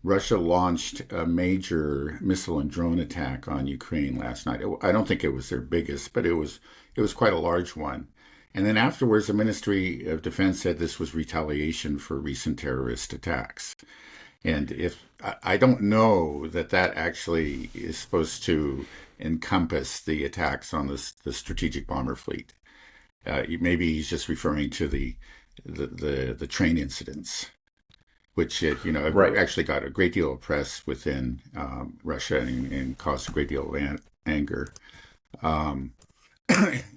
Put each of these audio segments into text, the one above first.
Russia launched a major missile and drone attack on Ukraine last night. I don't think it was their biggest, but it was quite a large one. And then afterwards, the Ministry of Defense said this was retaliation for recent terrorist attacks. And if I don't know that that actually is supposed to encompass the attacks on the strategic bomber fleet. Maybe he's just referring to the train incidents, which Right. actually got a great deal of press within Russia and caused a great deal of anger. Um,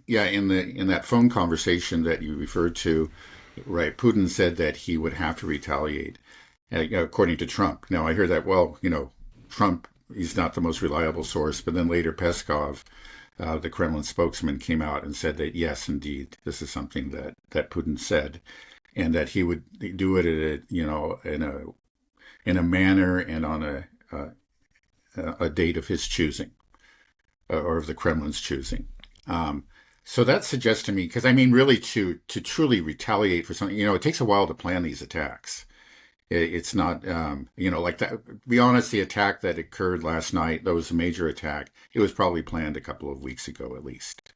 yeah, in that phone conversation that you referred to, right? Putin said that he would have to retaliate, according to Trump. Now I hear that. Well, Trump, he's not the most reliable source, but then later Peskov, the Kremlin spokesman, came out and said that yes, indeed, this is something that Putin said, and that he would do it at in a manner and on a date of his choosing, or of the Kremlin's choosing. Um, so that suggests to me, because I mean, really, to truly retaliate for something, it takes a while to plan these attacks. It's not, like that. To be honest, the attack that occurred last night, that was a major attack. It was probably planned a couple of weeks ago at least.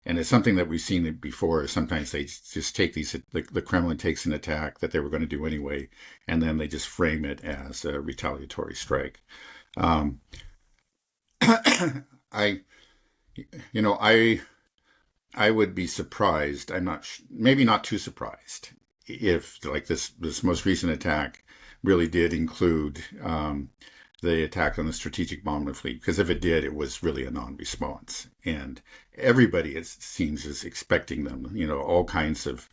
And it's something that we've seen it before. Sometimes they just take the Kremlin takes an attack that they were going to do anyway, and then they just frame it as a retaliatory strike. Um, I, I would be surprised. I'm not, maybe not too surprised, if like this most recent attack really did include the attack on the strategic bomber fleet. Because if it did, it was really a non-response, and everybody, it seems, is expecting them. All kinds of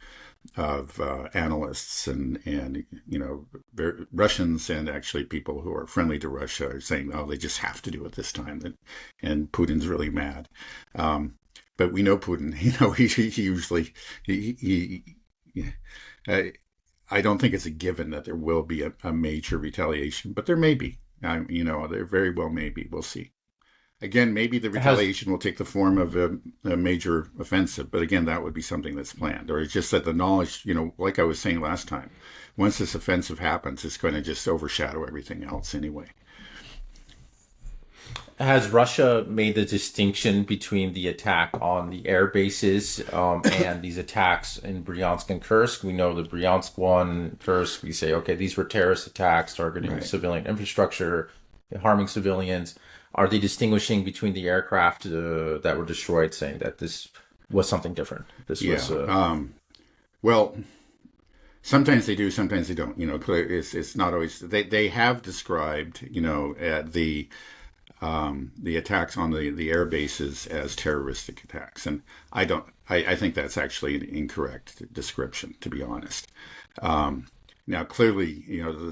analysts and Russians, and actually people who are friendly to Russia, are saying, "Oh, they just have to do it this time," and Putin's really mad. But we know Putin. He usually he I, I don't think it's a given that there will be a major retaliation, but there may be. There very well may be. We'll see. Again, maybe the Has retaliation will take the form of a major offensive, but again, that would be something that's planned. Or it's just that the knowledge, like I was saying last time, once this offensive happens, it's going to just overshadow everything else anyway. has Russia made the distinction between the attack on the air bases and these attacks in Bryansk and Kursk? We know the Bryansk one, Kursk, we say, okay, these were terrorist attacks targeting Right. civilian infrastructure, harming civilians. Are they distinguishing between the aircraft that were destroyed, saying that this was something different? This Yeah. was Well, sometimes they do, sometimes they don't. It's not always. They have described, the attacks on the air bases as terroristic attacks, and I don't. I think that's actually an incorrect description, to be honest. Now, clearly,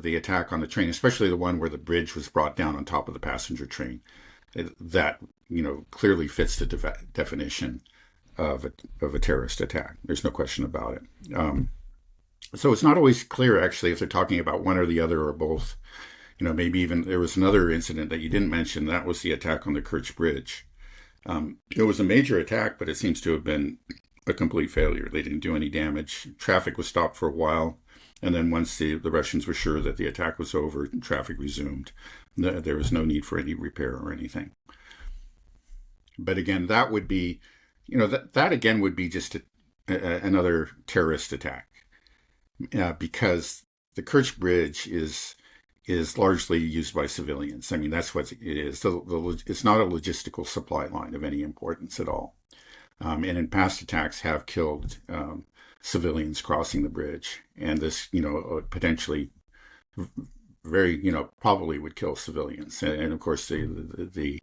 the attack on the train, especially the one where the bridge was brought down on top of the passenger train, that clearly fits the definition of a terrorist attack. There's no question about it. So it's not always clear, actually, if they're talking about one or the other or both. Maybe even there was another incident that you didn't mention. That was the attack on the Kerch Bridge. It was a major attack, but it seems to have been a complete failure. They didn't do any damage. Traffic was stopped for a while. And then once the Russians were sure that the attack was over, traffic resumed. There was no need for any repair or anything. But again, that would be, that again would be just another terrorist attack, because the Kerch Bridge is largely used by civilians. I mean, that's what it is. It's not a logistical supply line of any importance at all. And in past attacks have killed civilians crossing the bridge, and this, potentially very, probably would kill civilians. And of course, the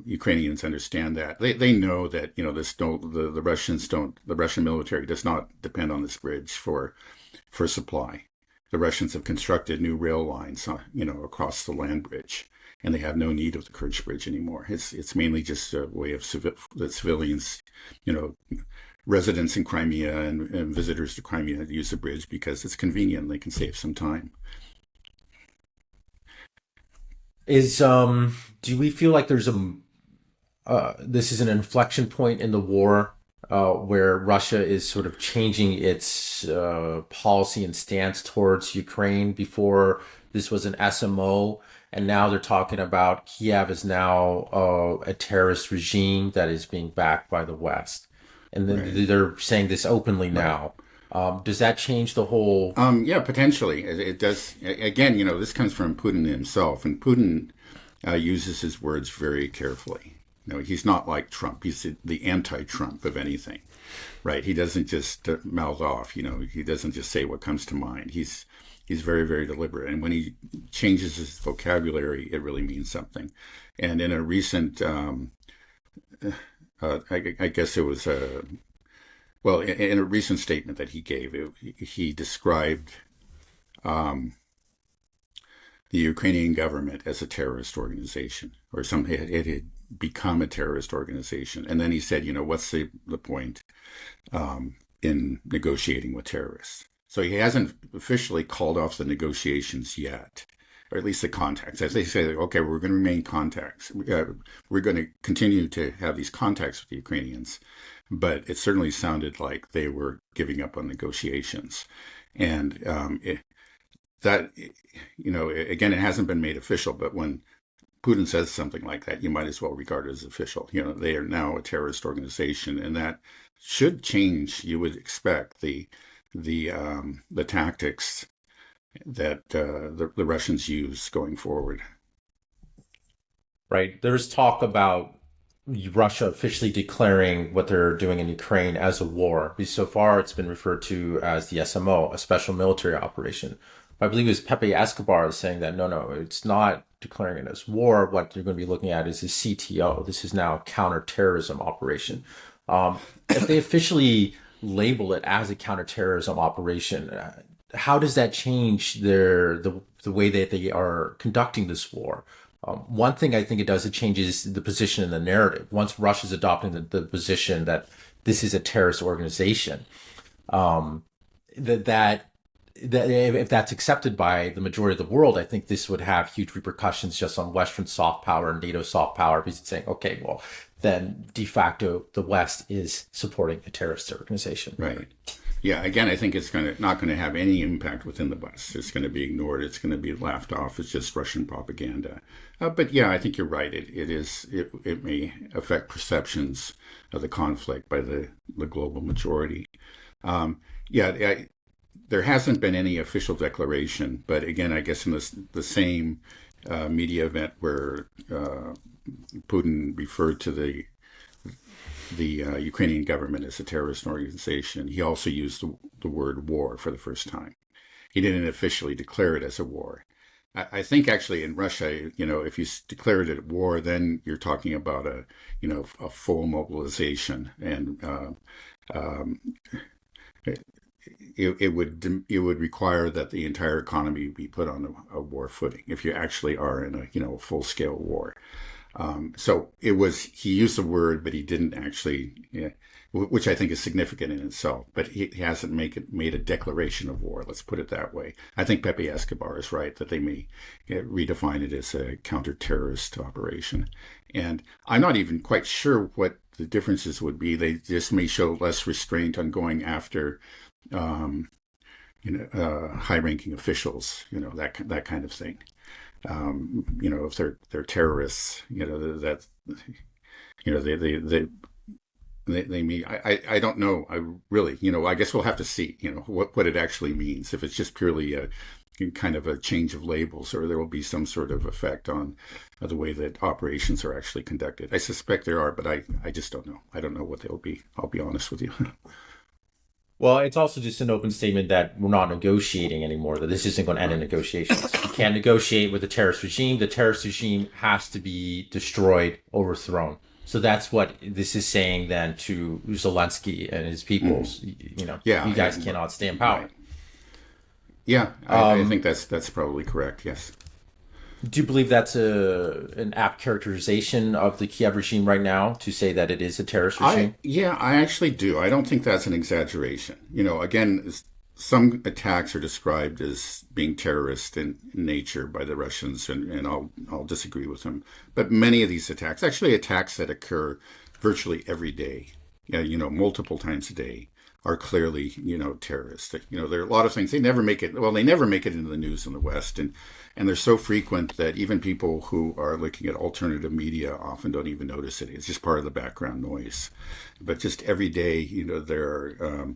Ukrainians understand that. They know that the Russians don't. The Russian military does not depend on this bridge for supply. The Russians have constructed new rail lines, across the land bridge, and they have no need of the Kerch Bridge anymore. It's mainly just a way of the civilians, residents in Crimea and visitors to Crimea use the bridge because it's convenient. They can save some time. is do we feel like there's a this is an inflection point in the war where Russia is sort of changing its policy and stance towards Ukraine? Before this was an SMO, and now they're talking about Kiev is now a terrorist regime that is being backed by the West, and Right. then they're saying this openly Right. now. Does that change the whole? Yeah, potentially. It does. Again, this comes from Putin himself, and Putin uses his words very carefully. He's not like Trump. He's the anti-Trump of anything, right? He doesn't just mouth off. He doesn't just say what comes to mind. He's very, very deliberate, and when he changes his vocabulary, it really means something. And in a recent, I guess it was well, in a recent statement that he gave, he described the Ukrainian government as a terrorist organization, or something. It had become a terrorist organization. And then he said, what's the point in negotiating with terrorists? So he hasn't officially called off the negotiations yet, or at least the contacts. As they say, okay, we're going to remain contacts. We're going to continue to have these contacts with the Ukrainians. But it certainly sounded like they were giving up on negotiations. And again, it hasn't been made official, but when Putin says something like that, you might as well regard it as official. They are now a terrorist organization, and that should change. You would expect the tactics that the Russians use going forward. Right. There's talk about Russia officially declaring what they're doing in Ukraine as a war. Because so far, it's been referred to as the SMO, a special military operation. I believe it was Pepe Escobar saying that no, it's not declaring it as war. What you're going to be looking at is a CTO. This is now a counterterrorism operation. If they officially label it as a counterterrorism operation, how does that change the way that they are conducting this war? One thing I think it does, it changes the position in the narrative. Once Russia's adopting the position that this is a terrorist organization, that if that's accepted by the majority of the world, I think this would have huge repercussions just on Western soft power and NATO soft power, because it's saying, okay, well, then de facto the West is supporting a terrorist organization. Right. Yeah, again, I think it's not going to have any impact within the West. It's going to be ignored. It's going to be laughed off. It's just Russian propaganda. But yeah, I think you're right. It may affect perceptions of the conflict by the global majority. There hasn't been any official declaration, but again, I guess in the same media event where Putin referred to the Ukrainian government as a terrorist organization, he also used the word war for the first time. He didn't officially declare it as a war. I think actually in Russia, if you declare it a war, then you're talking about a full mobilization, and it would require that the entire economy be put on a war footing if you actually are in a full scale war. So he used the word, but he didn't actually, which I think is significant in itself, but he hasn't made a declaration of war. Let's put it that way. I think Pepe Escobar is right that they may redefine it as a counter-terrorist operation. And I'm not even quite sure what the differences would be. They just may show less restraint on going after, high-ranking officials, that kind of thing. If they're terrorists, that they may. I don't know. I really, I guess we'll have to see, what it actually means. If it's just purely a kind of a change of labels, or there will be some sort of effect on the way that operations are actually conducted. I suspect there are, but I just don't know. I don't know what they'll be. I'll be honest with you. Well, it's also just an open statement that we're not negotiating anymore, that this isn't going to end in negotiations. You can't negotiate with a terrorist regime. The terrorist regime has to be destroyed, overthrown. So that's what this is saying then to Zelensky and his people. You guys cannot stay in power. Right. Yeah, I think that's probably correct, yes. Do you believe that's an apt characterization of the Kiev regime right now, to say that it is a terrorist regime? I actually do. I don't think that's an exaggeration. Again, some attacks are described as being terrorist in nature by the Russians, and I'll disagree with them. But many of these attacks, actually attacks that occur virtually every day, multiple times a day, are clearly, terroristic. There are a lot of things they never make it. Well, they never make it into the news in the West, and they're so frequent that even people who are looking at alternative media often don't even notice it. It's just part of the background noise. But just every day, there are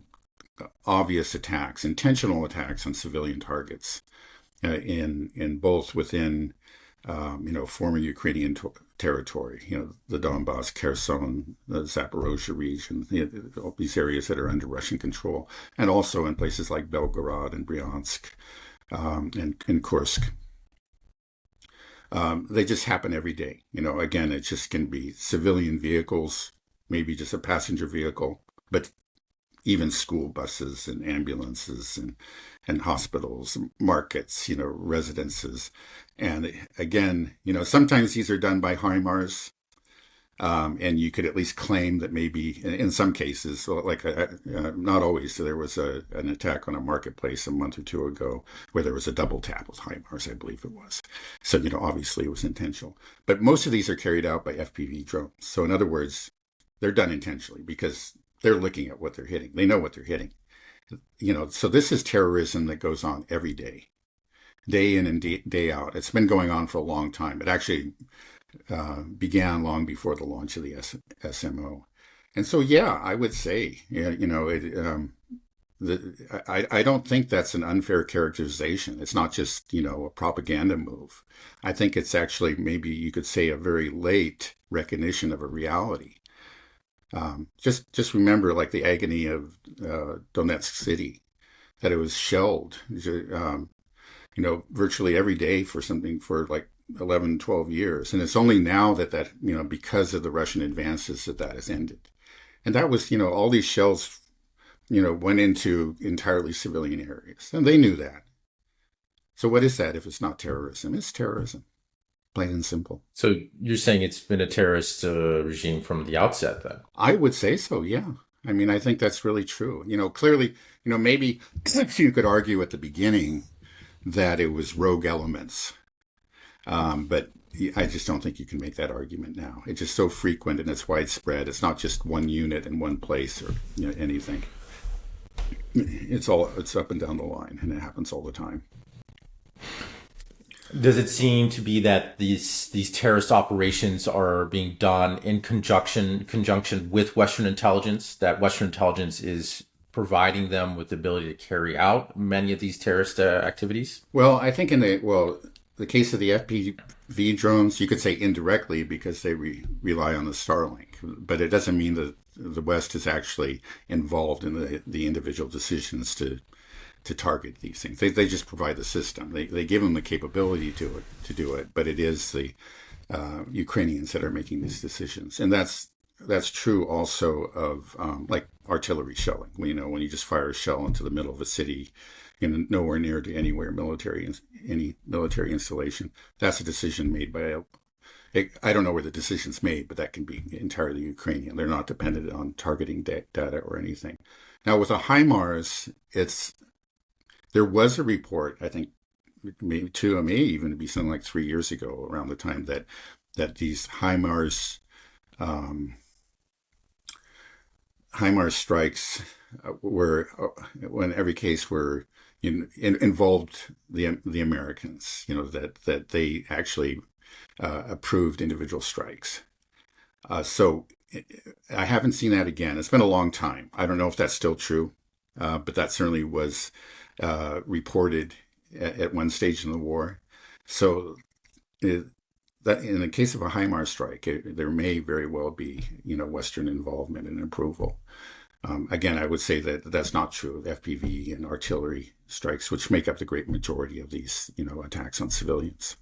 obvious attacks, intentional attacks on civilian targets in both within former Ukrainian territory, the Donbass, Kherson, the Zaporozhye region, all these areas that are under Russian control, and also in places like Belgorod and Bryansk and Kursk. They just happen every day. Again, it just can be civilian vehicles, maybe just a passenger vehicle, but even school buses and ambulances and hospitals, markets, residences. And again, sometimes these are done by HIMARS. And you could at least claim that maybe in some cases, like not always, so there was an attack on a marketplace a month or two ago where there was a double tap with HIMARS, I believe it was. So, obviously it was intentional. But most of these are carried out by FPV drones. So in other words, they're done intentionally because they're looking at what they're hitting. They know what they're hitting. So this is terrorism that goes on every day in and day out. It's been going on for a long time. It actually began long before the launch of the SMO. And so, yeah, I would say, I don't think that's an unfair characterization. It's not just, a propaganda move. I think it's actually, maybe you could say, a very late recognition of a reality. Just remember, like, the agony of Donetsk City, that it was shelled, virtually every day for like 11, 12 years. And it's only now that because of the Russian advances that has ended. And that was, all these shells, went into entirely civilian areas. And they knew that. So what is that if it's not terrorism? It's terrorism. Plain and simple. So you're saying it's been a terrorist regime from the outset, then? I would say so, yeah. I mean, I think that's really true. Clearly, maybe you could argue at the beginning that it was rogue elements. But I just don't think you can make that argument now. It's just so frequent and it's widespread. It's not just one unit in one place or anything. It's up and down the line, and it happens all the time. Does it seem to be that these terrorist operations are being done in conjunction with Western intelligence, that Western intelligence is providing them with the ability to carry out many of these terrorist activities? Well, I think the case of the FPV drones, you could say indirectly because they rely on the Starlink, but it doesn't mean that the West is actually involved in the individual decisions to target these things. They just provide the system. They give them the capability to do it, but it is the Ukrainians that are making these decisions, and that's true also of like artillery shelling. When you just fire a shell into the middle of a city, nowhere near to any military installation. That's a decision made by I don't know where the decision's made, but that can be entirely Ukrainian. They're not dependent on targeting data or anything. Now with the HIMARS, there was a report, I think, maybe two, it may even be something like 3 years ago, around the time that these HIMARS strikes were, in every case, were involved the Americans. That they actually approved individual strikes. So I haven't seen that again. It's been a long time. I don't know if that's still true, but that certainly was reported at one stage in the war. So that in the case of a HIMARS strike, there may very well be Western involvement and approval. Again, I would say that that's not true of FPV and artillery strikes, which make up the great majority of these attacks on civilians.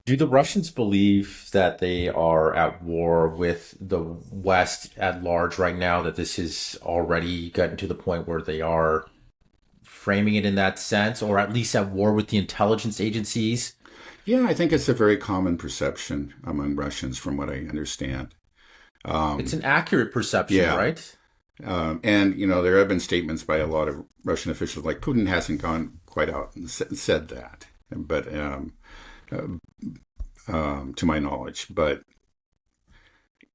Do the Russians believe that they are at war with the West at large right now, that this has already gotten to the point where they are framing it in that sense, or at least at war with the intelligence agencies? Yeah, I think it's a very common perception among Russians, from what I understand. It's an accurate perception, yeah. Right? And, there have been statements by a lot of Russian officials, like Putin hasn't gone quite out and said that. But to my knowledge, but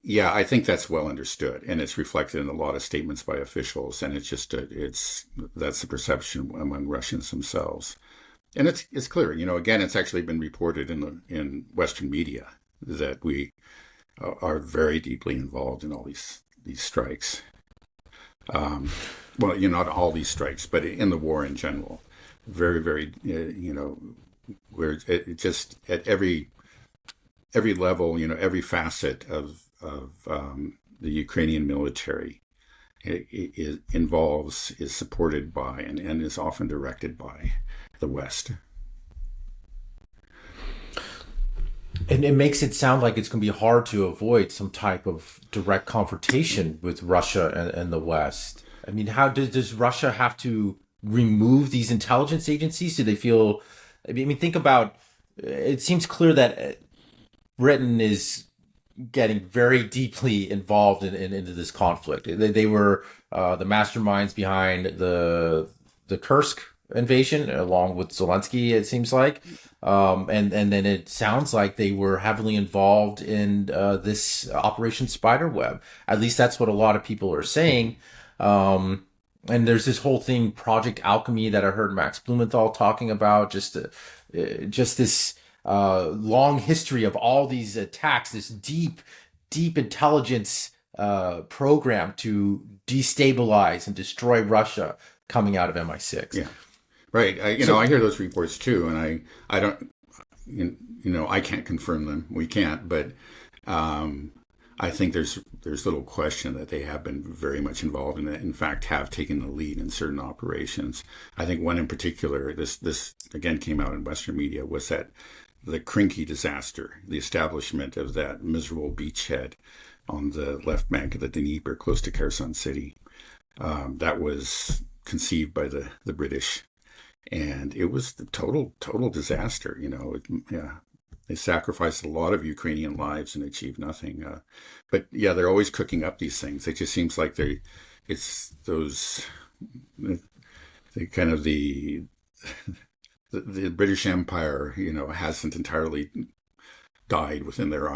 Yeah, I think that's well understood, and it's reflected in a lot of statements by officials, and it's just it's that's the perception among Russians themselves. And it's clear, again, it's actually been reported in Western media that we are very deeply involved in all these strikes. Um, well, not all these strikes, but in the war in general. Very, very, where it just at every level, every facet of the Ukrainian military is supported by and is often directed by the West. And it makes it sound like it's going to be hard to avoid some type of direct confrontation with Russia and the West. I mean, how does Russia have to remove these intelligence agencies? Do they feel? I mean, think about. It seems clear that Britain is getting very deeply involved into this conflict. They were the masterminds behind the Kursk invasion, along with Zelensky, it seems like. And then it sounds like they were heavily involved in this Operation Spiderweb. At least that's what a lot of people are saying. And there's this whole thing, Project Alchemy, that I heard Max Blumenthal talking about, just this long history of all these attacks, this deep intelligence program to destabilize and destroy Russia coming out of MI6. Yeah. Right. I hear those reports too, and I don't, I can't confirm them. We can't, but I think there's little question that they have been very much involved in it. In fact, have taken the lead in certain operations. I think one in particular, this again came out in Western media, was that the Krinky disaster, the establishment of that miserable beachhead on the left bank of the Dnieper, close to Kherson City, that was conceived by the British. And it was the total disaster. They sacrificed a lot of Ukrainian lives and achieved nothing. But yeah, they're always cooking up these things. It just seems like it's those, they kind of the British Empire, hasn't entirely died within their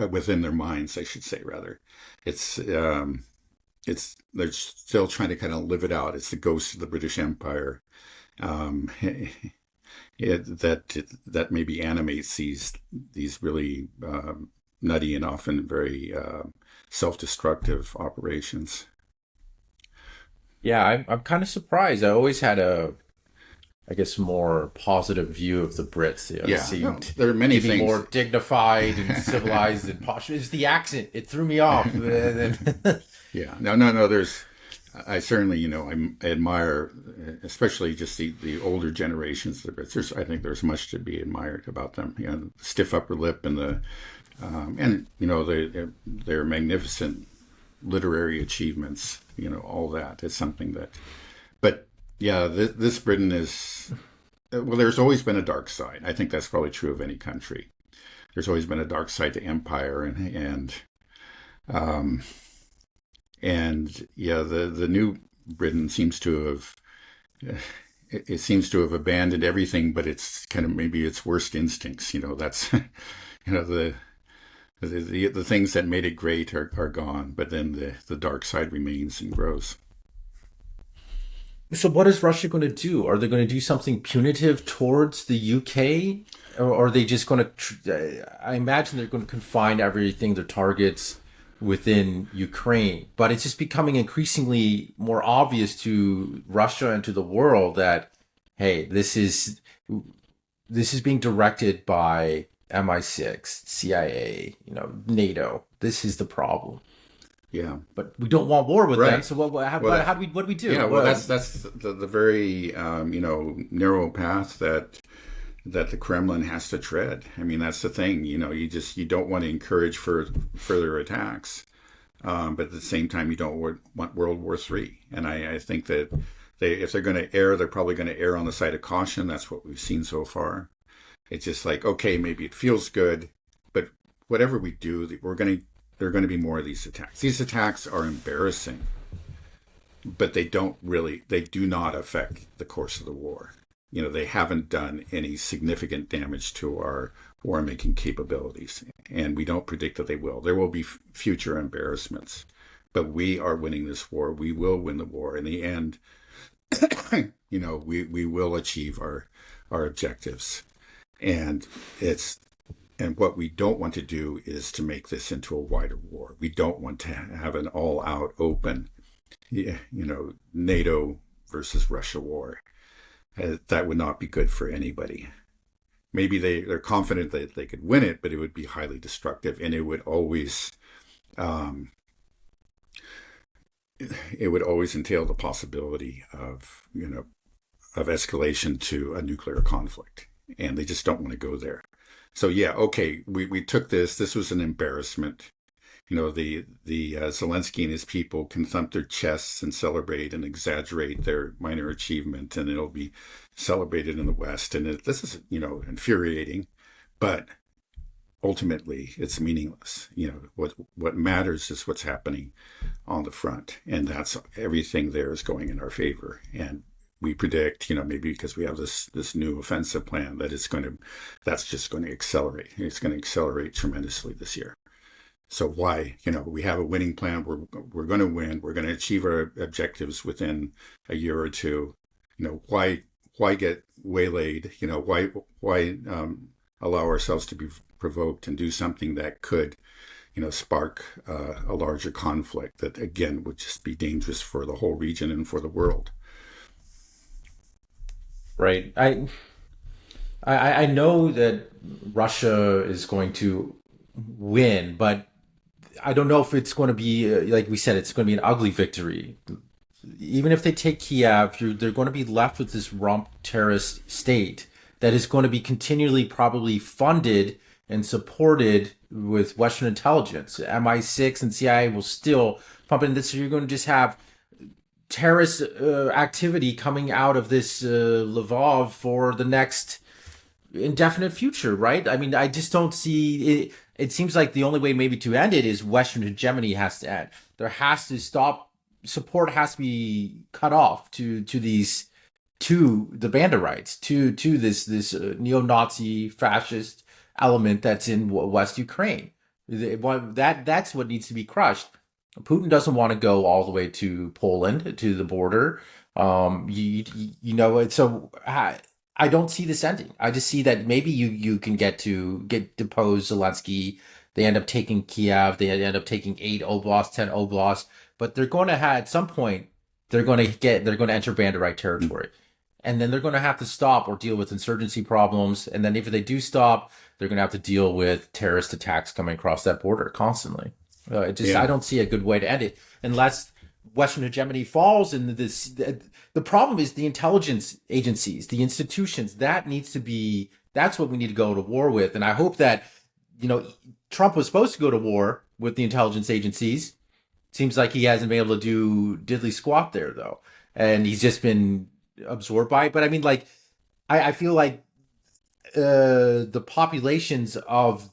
within their minds, I should say, rather. It's they're still trying to kind of live it out. It's the ghost of the British Empire. That maybe animates these really nutty and often very self-destructive operations. Yeah, I'm kind of surprised. I always had I guess, more positive view of the Brits. Seemed there are many to be things more dignified and civilized and posh. It's the accent; it threw me off. Yeah, no. I certainly, I admire, especially just the older generations of the Brits. I think there's much to be admired about them. The stiff upper lip and their magnificent literary achievements. All that is something that. But yeah, this Britain is. Well, there's always been a dark side. I think that's probably true of any country. There's always been a dark side to empire and yeah, the new Britain seems to have it seems to have abandoned everything, but it's kind of maybe its worst instincts. That's the things that made it great are gone, but then the dark side remains and grows. So what is Russia going to do? Are they going to do something punitive towards the UK? Or are they just going to, I imagine they're going to confine everything, their targets within Ukraine. But it's just becoming increasingly more obvious to Russia and to the world that, hey, this is being directed by MI6, CIA, NATO. This is the problem. Yeah, but we don't want war with them. So what do we do? Yeah, well, that's the very narrow path that the Kremlin has to tread. I mean, that's the thing. You don't want to encourage further attacks, but at the same time, you don't want World War III. And I think that if they're going to err, they're probably going to err on the side of caution. That's what we've seen so far. It's just like, okay, maybe it feels good, but whatever we do, there are going to be more of these attacks. These attacks are embarrassing, but they do not affect the course of the war. they haven't done any significant damage to our war-making capabilities, and we don't predict that they will. There will be future embarrassments, but we are winning this war. We will win the war in the end. We will achieve our objectives, and what we don't want to do is to make this into a wider war. We don't want to have an all-out open, NATO versus Russia war. That would not be good for anybody. Maybe they're confident that they could win it, but it would be highly destructive, and it would always entail the possibility of escalation to a nuclear conflict, and they just don't want to go there. So yeah, okay, we took this. This was an embarrassment. The Zelensky and his people can thump their chests and celebrate and exaggerate their minor achievement, and it'll be celebrated in the West. And this is, infuriating, but ultimately it's meaningless. What matters is what's happening on the front, and that's everything there is going in our favor. And we predict, maybe because we have this new offensive plan, that that's just going to accelerate. It's going to accelerate tremendously this year. So why, we have a winning plan. We're going to win. We're going to achieve our objectives within a year or two. Why get waylaid? Why allow ourselves to be provoked and do something that could, spark a larger conflict that again would just be dangerous for the whole region and for the world. Right. I know that Russia is going to win, but I don't know if it's going to be, like we said, it's going to be an ugly victory. Even if they take Kiev, they're going to be left with this rump terrorist state that is going to be continually probably funded and supported with Western intelligence. MI6 and CIA will still pump in this. So you're going to just have terrorist activity coming out of this Lvov for the next indefinite future, right? I mean, I just don't see it. It seems like the only way maybe to end it is Western hegemony has to end. There has to stop. Support has to be cut off to the Banderites, to this neo-Nazi fascist element that's in West Ukraine. That's what needs to be crushed. Putin doesn't want to go all the way to Poland, to the border. So I don't see this ending. I just see that maybe you can get depose Zelensky. They end up taking Kiev. They end up taking 8 oblasts, 10 oblasts. But they're going to have, at some point, they're going to enter Banderite territory. And then they're going to have to stop or deal with insurgency problems. And then if they do stop, they're going to have to deal with terrorist attacks coming across that border constantly. I don't see a good way to end it unless Western hegemony falls into this. The problem is the intelligence agencies, the institutions. That's what we need to go to war with. And I hope that, Trump was supposed to go to war with the intelligence agencies. Seems like he hasn't been able to do diddly squat there, though. And he's just been absorbed by it. But I mean, I feel like the populations of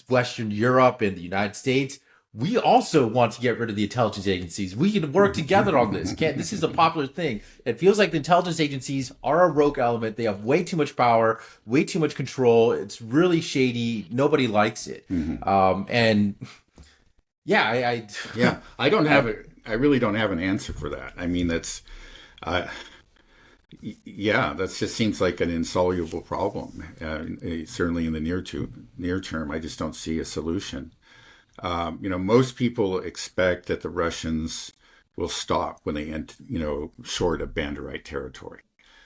Western Europe and the United States, we also want to get rid of the intelligence agencies. We can work together on this. This is a popular thing. It feels like the intelligence agencies are a rogue element. They have way too much power, way too much control. It's really shady. Nobody likes it. Mm-hmm. I really don't have an answer for that. I mean, that just seems like an insoluble problem. Certainly in the near term, I just don't see a solution. Most people expect that the Russians will stop when they short of Banderite territory.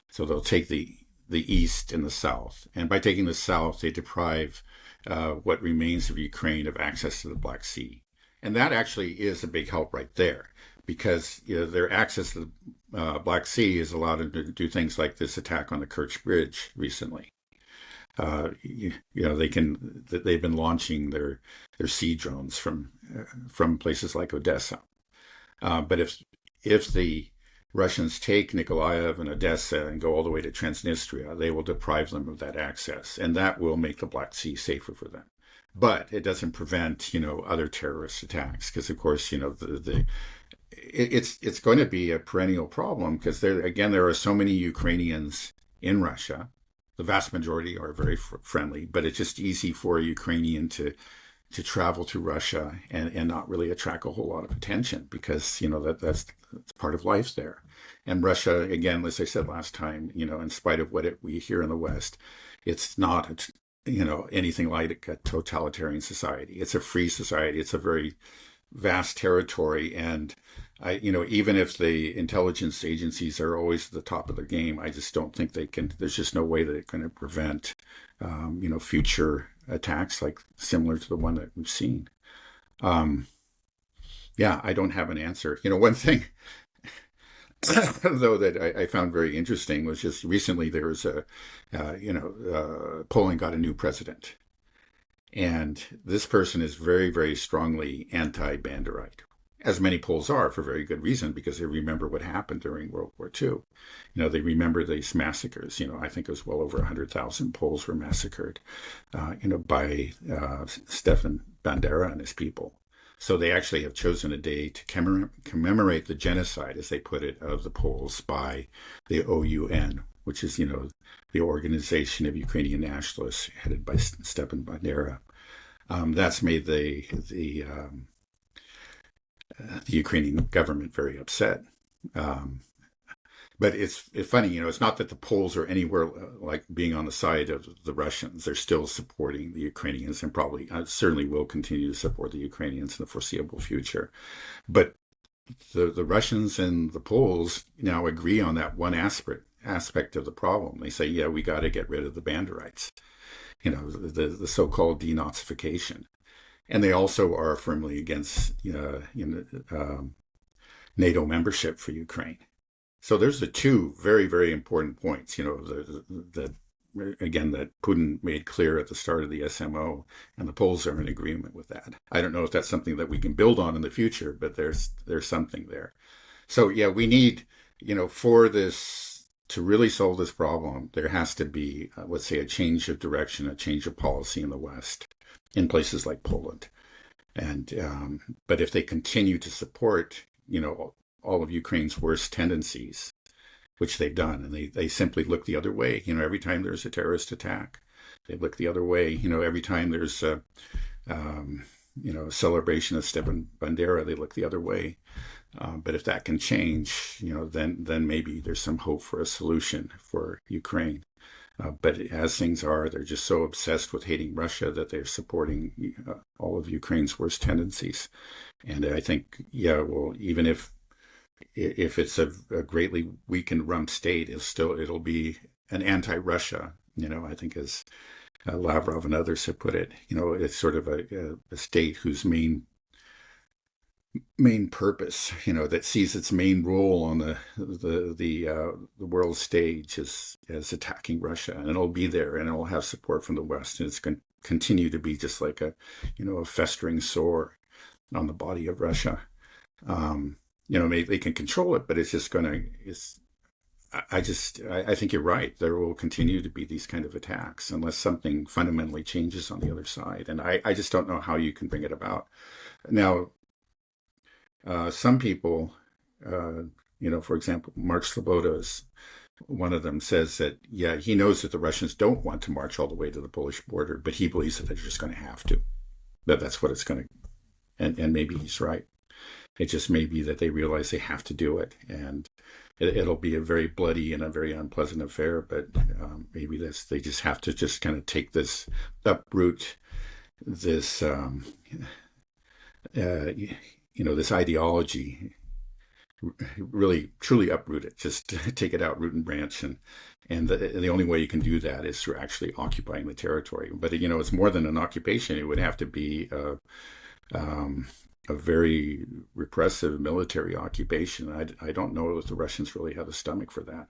So they'll take the east and the south. And by taking the south, they deprive what remains of Ukraine of access to the Black Sea. And that actually is a big help right there, because their access to the Black Sea has allowed them to do things like this attack on the Kerch Bridge recently. They've been launching their sea drones from places like Odessa. But if the Russians take Nikolaev and Odessa and go all the way to Transnistria, they will deprive them of that access, and that will make the Black Sea safer for them. But it doesn't prevent other terrorist attacks, because of course it's going to be a perennial problem, because there are so many Ukrainians in Russia. The vast majority are very friendly, but it's just easy for a Ukrainian to travel to Russia and not really attract a whole lot of attention because, that's part of life there. And Russia, again, as I said last time, in spite of what we hear in the West, it's not, anything like a totalitarian society. It's a free society. It's a very vast territory. And even if the intelligence agencies are always at the top of their game, I just don't think they can, there's just no way that they're going to prevent, future attacks like similar to the one that we've seen. Yeah, I don't have an answer. One thing, though, that I found very interesting was just recently there was Poland got a new president. And this person is very, very strongly anti-Banderite, as many Poles are for very good reason, because they remember what happened during World War II. They remember these massacres. I think it was well over 100,000 Poles were massacred, by Stefan Bandera and his people. So they actually have chosen a day to commemorate the genocide, as they put it, of the Poles by the OUN, which is, the Organization of Ukrainian Nationalists, headed by Stepan Bandera. That's made the Ukrainian government very upset. But it's funny, it's not that the Poles are anywhere like being on the side of the Russians. They're still supporting the Ukrainians and probably certainly will continue to support the Ukrainians in the foreseeable future. But the Russians and the Poles now agree on that one aspect of the problem. They say, yeah, we got to get rid of the Banderites, the so-called denazification. And they also are firmly against NATO membership for Ukraine. So there's the two very, very important points, that Putin made clear at the start of the SMO, and the Poles are in agreement with that. I don't know if that's something that we can build on in the future, but there's something there. So yeah, we need, for this to really solve this problem, there has to be, let's say, a change of direction, a change of policy in the West, in places like Poland. And but if they continue to support, all of Ukraine's worst tendencies, which they've done, and they simply look the other way. Every time there's a terrorist attack, they look the other way. Every time there's a celebration of Stepan Bandera, they look the other way. But if that can change, then maybe there's some hope for a solution for Ukraine. But as things are, they're just so obsessed with hating Russia that they're supporting all of Ukraine's worst tendencies. And I think, even if it's a greatly weakened rump state, it'll be an anti-Russia. I think, as Lavrov and others have put it, it's sort of a state whose main purpose, that sees its main role on the world stage as attacking Russia, and it'll be there, and it'll have support from the West, and it's going to continue to be just like a festering sore on the body of Russia. Maybe they can control it, but it's just going to. I think you're right. There will continue to be these kind of attacks unless something fundamentally changes on the other side, and I just don't know how you can bring it about. Now, some people, for example, Mark Sloboda is one of them, says that, yeah, he knows that the Russians don't want to march all the way to the Polish border, but he believes that they're just going to have to. That's what it's going to, and maybe he's right. It just may be that they realize they have to do it, and it'll be a very bloody and a very unpleasant affair, but maybe they just have to just kind of take this, uproot this, this ideology, really truly uproot it, just take it out root and branch, and the only way you can do that is through actually occupying the territory. But it's more than an occupation. It would have to be a very repressive military occupation. I don't know if the Russians really have a stomach for that.